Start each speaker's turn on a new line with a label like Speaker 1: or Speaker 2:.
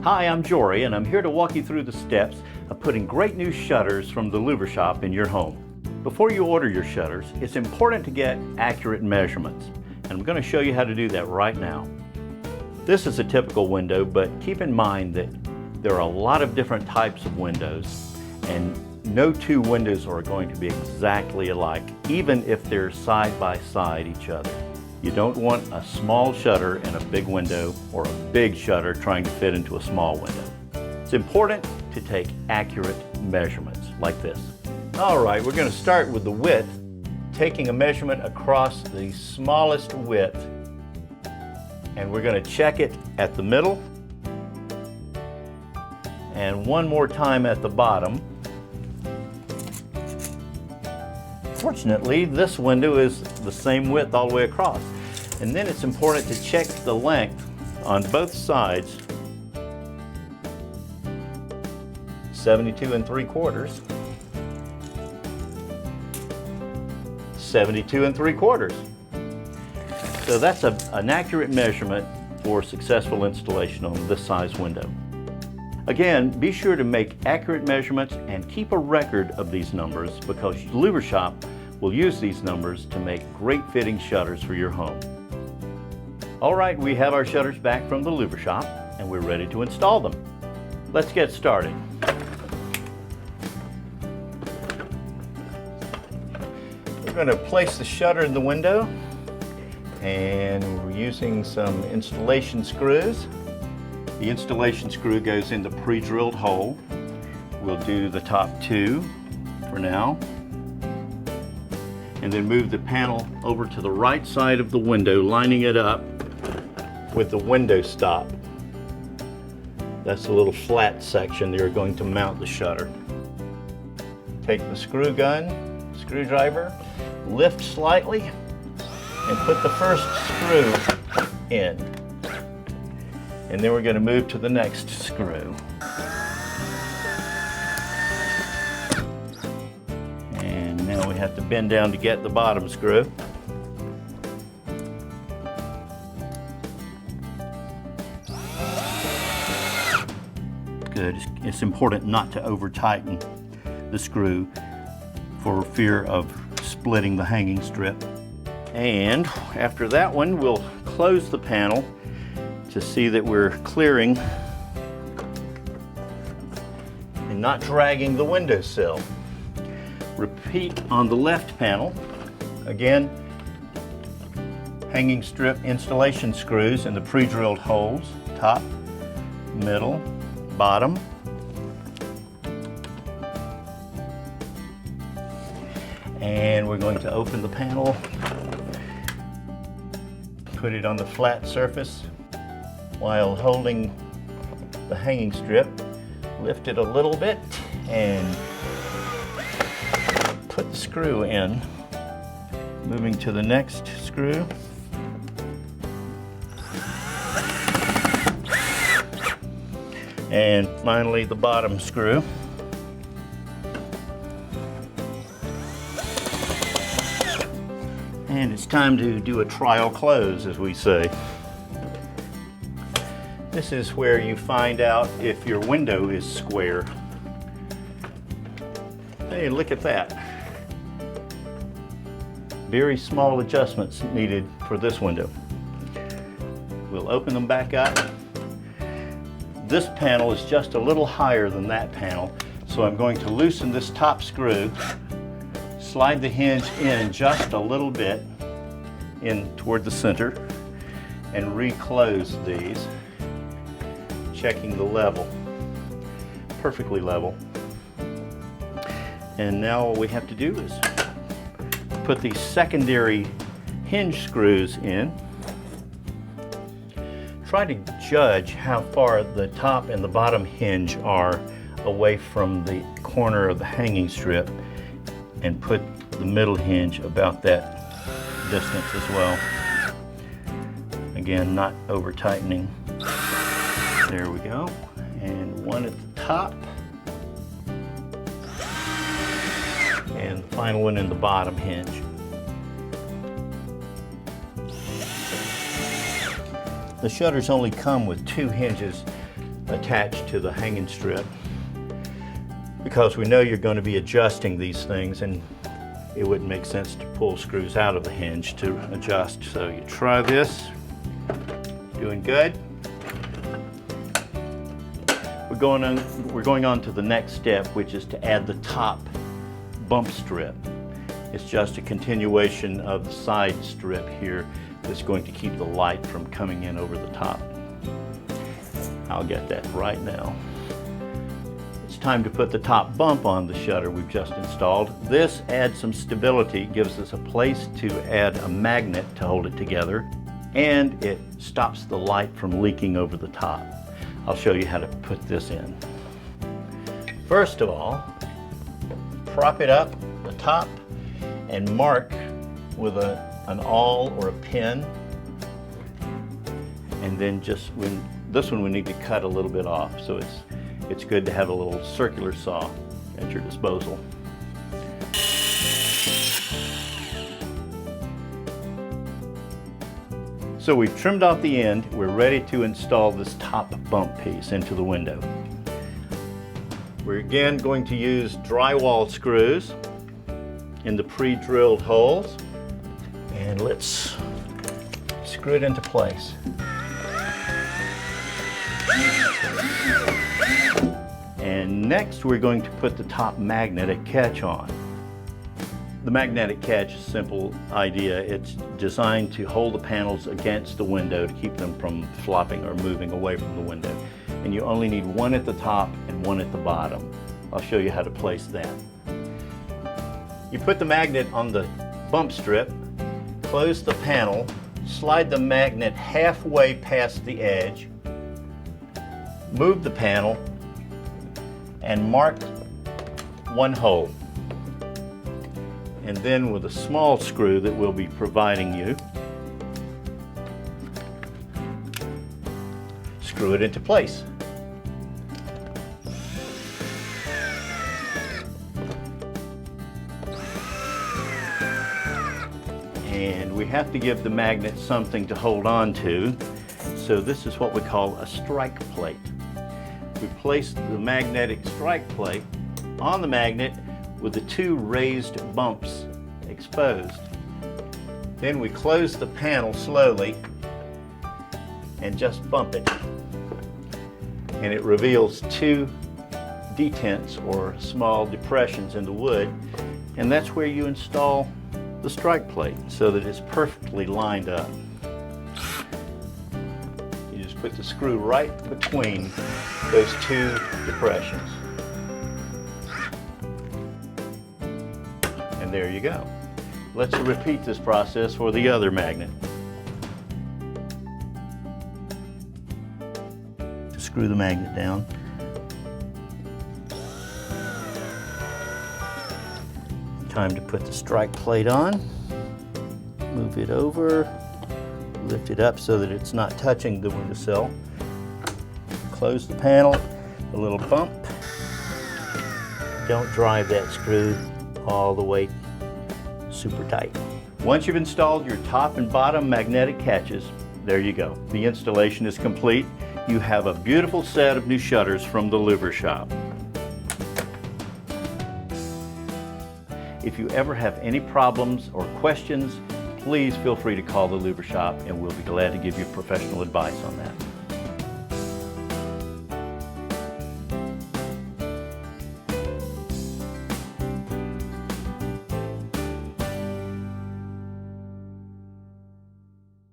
Speaker 1: Hi, I'm Jory, and I'm here to walk you through the steps of putting great new shutters from the Louver shop in your home. Before you order your shutters, it's important to get accurate measurements, and I'm going to show you how to do that right now. This is a typical window, but keep in mind that there are a lot of different types of windows, and no two windows are going to be exactly alike, even if they're side by side each other. You don't want a small shutter in a big window or a big shutter trying to fit into a small window. It's important to take accurate measurements like this. All right, we're going to start with the width, taking a measurement across the smallest width, and we're going to check it at the middle and one more time at the bottom. Fortunately, this window is the same width all the way across. And then it's important to check the length on both sides. 72 3/4. 72 3/4. So that's an accurate measurement for successful installation on this size window. Again, be sure to make accurate measurements and keep a record of these numbers, because Louver Shop will use these numbers to make great fitting shutters for your home. All right, we have our shutters back from the Louver Shop and we're ready to install them. Let's get started. We're going to place the shutter in the window, and we're using some installation screws. The installation screw goes in the pre-drilled hole. We'll do the top two for now, and then move the panel over to the right side of the window, lining it up with the window stop. That's the little flat section they're going to mount the shutter. Take the screwdriver, lift slightly, and put the first screw in. And then we're going to move to the next screw. And now we have to bend down to get the bottom screw. Good. It's important not to over tighten the screw for fear of splitting the hanging strip. And after that one, we'll close the panel to see that we're clearing and not dragging the windowsill. Repeat on the left panel. Again, hanging strip installation screws in the pre-drilled holes, top, middle, bottom. And we're going to open the panel, put it on the flat surface while holding the hanging strip. Lift it a little bit and put the screw in. Moving to the next screw. And finally the bottom screw. And it's time to do a trial close, as we say. This is where you find out if your window is square. Hey, look at that. Very small adjustments needed for this window. We'll open them back up. This panel is just a little higher than that panel, so I'm going to loosen this top screw, slide the hinge in just a little bit in toward the center, and reclose these, checking the level. Perfectly level. And now all we have to do is put these secondary hinge screws in. Try to judge how far the top and the bottom hinge are away from the corner of the hanging strip, and put the middle hinge about that distance as well. Again, not over tightening. There we go. And one at the top. And the final one in the bottom hinge. The shutters only come with 2 hinges attached to the hanging strip, because we know you're going to be adjusting these things, and it wouldn't make sense to pull screws out of the hinge to adjust. So you try this. Doing good. We're going on to the next step, which is to add the top bump strip. It's just a continuation of the side strip here that's going to keep the light from coming in over the top. I'll get that right now. It's time to put the top bump on the shutter we've just installed. This adds some stability, gives us a place to add a magnet to hold it together, and it stops the light from leaking over the top. I'll show you how to put this in. First of all, prop it up the top and mark with an awl or a pin, and then just this one we need to cut a little bit off, so it's good to have a little circular saw at your disposal. So we've trimmed off the end. We're ready to install this top bump piece into the window. We're again going to use drywall screws in the pre-drilled holes, and let's screw it into place. And next we're going to put the top magnetic catch on. The magnetic catch is a simple idea. It's designed to hold the panels against the window to keep them from flopping or moving away from the window. And you only need one at the top and one at the bottom. I'll show you how to place that. You put the magnet on the bump strip, close the panel, slide the magnet halfway past the edge, move the panel, and mark one hole. And then with a small screw that we'll be providing you, screw it into place. And we have to give the magnet something to hold on to, so this is what we call a strike plate. We place the magnetic strike plate on the magnet with the two raised bumps exposed. Then we close the panel slowly and just bump it. And it reveals two detents or small depressions in the wood, and that's where you install the strike plate so that it's perfectly lined up. You just put the screw right between those two depressions. And there you go. Let's repeat this process for the other magnet. Just screw the magnet down. Time to put the strike plate on. Move it over, lift it up so that it's not touching the windowsill. Close the panel, a little bump. Don't drive that screw all the way super tight. Once you've installed your top and bottom magnetic catches, there you go. The installation is complete. You have a beautiful set of new shutters from the Louver shop. If you ever have any problems or questions, please feel free to call the Louver shop and we'll be glad to give you professional advice on that.